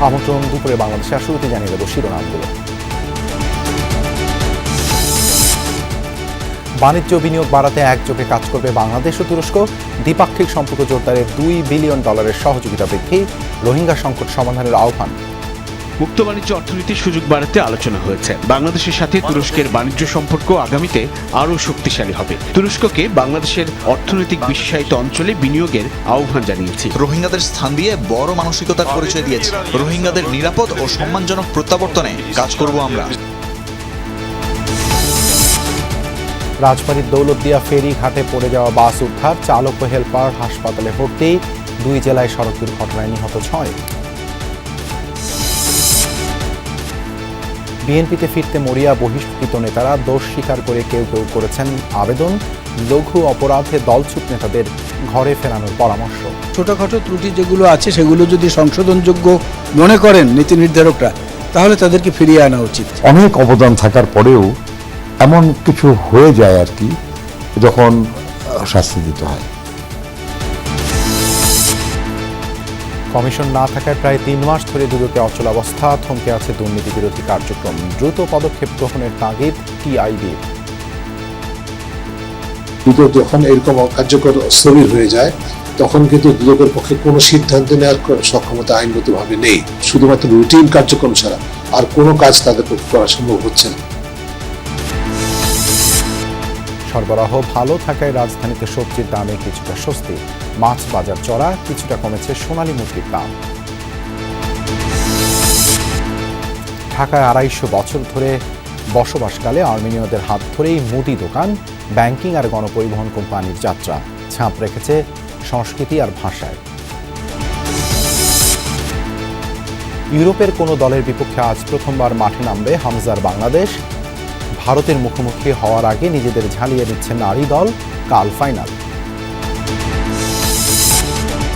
আমন্ত্রণ দুপুরে বাংলাদেশে শুরুতে জানিয়ে দেব শিরোনামগুলো। বাণিজ্য বিনিয়োগ বাড়াতে একযোগে কাজ করবে বাংলাদেশ ও তুরস্ক। দ্বিপাক্ষিক সম্পর্ক জোরদারে $2 বিলিয়ন সহযোগিতা বৃদ্ধি। রোহিঙ্গা সংকট সমাধানের আহ্বান। মুক্ত বাণিজ্য অর্থনীতির সুযোগ বাড়াতে আলোচনা হয়েছে। বাংলাদেশের সাথে তুরস্কের বাণিজ্য সম্পর্ক আগামীতে আরও শক্তিশালী হবে। তুরস্ককে বাংলাদেশের অর্থনৈতিক বিশেষায়িত অঞ্চলে বিনিয়োগের আহ্বান জানিয়েছে। রোহিঙ্গাদের স্থান দিয়ে বড় মানসিকতার পরিচয় দিয়েছে। রোহিঙ্গাদের নিরাপদ ও সম্মানজনক প্রত্যাবর্তনে কাজ করব আমরা। রাজবাড়ীর দৌলতদিয়া ফেরি ঘাটে পড়ে যাওয়া বাস উদ্ধার। চালক ও হেলপার হাসপাতালে ভর্তি। 2 জেলায় সড়ক দুর্ঘটনায় নিহত 6। বিএনপিতে ফিরতে মরিয়া বহিষ্কৃত নেতারা। দোষ স্বীকার করে কেউ কেউ করেছেন আবেদন। লঘু অপরাধে দলছুট নেতাদের ঘরে ফেরানোর পরামর্শ। ছোটখাটো ত্রুটি যেগুলো আছে সেগুলো যদি সংশোধনযোগ্য মনে করেন নীতি নির্ধারকরা, তাহলে তাদেরকে ফিরিয়ে আনা উচিত। অনেক অবদান থাকার পরেও এমন কিছু হয়ে যায় আর কি, যখন শাস্তি দিতে হয়। কমিশন না থাকায় প্রায় 3 মাস ধরে দুদকে অচলাবস্থা। থমকে আছে দুর্নীতি বিরোধী কার্যক্রম। দ্রুত পদক্ষেপ গ্রহণের তাগিদ টিআইবি। দুদক যখন এরকম কার্যকর স্থবির হয়ে যায়, তখন কিন্তু দুদকের পক্ষে কোনো সিদ্ধান্ত নেওয়ার সক্ষমতা আইনগতভাবে নেই। শুধুমাত্র রুটিন কার্যক্রম ছাড়া আর কোনো কাজ তাদের পক্ষে করা সম্ভব হচ্ছে না। সরবরাহ ভালো থাকায় রাজধানীতে সবজির দামে কিছুটা স্বস্তি। মাছ বাজার চড়া, কিছুটা কমেছে সোনালী মুরগির দাম। ঢাকায় 250 বছর ধরে বসবাসকালে আর্মেনীয়দের হাত ধরেই মুদি দোকান, ব্যাংকিং আর গণপরিবহন কোম্পানির যাত্রা ছাপ রেখেছে সংস্কৃতি আর ভাষায়। ইউরোপের কোনো দলের বিপক্ষে আজ প্রথমবার মাঠে নামবে হামজার বাংলাদেশ। ভারতের মুখোমুখি হওয়ার আগে নিজেদের ঝালিয়ে দিচ্ছে নারী দল। কাল ফাইনাল।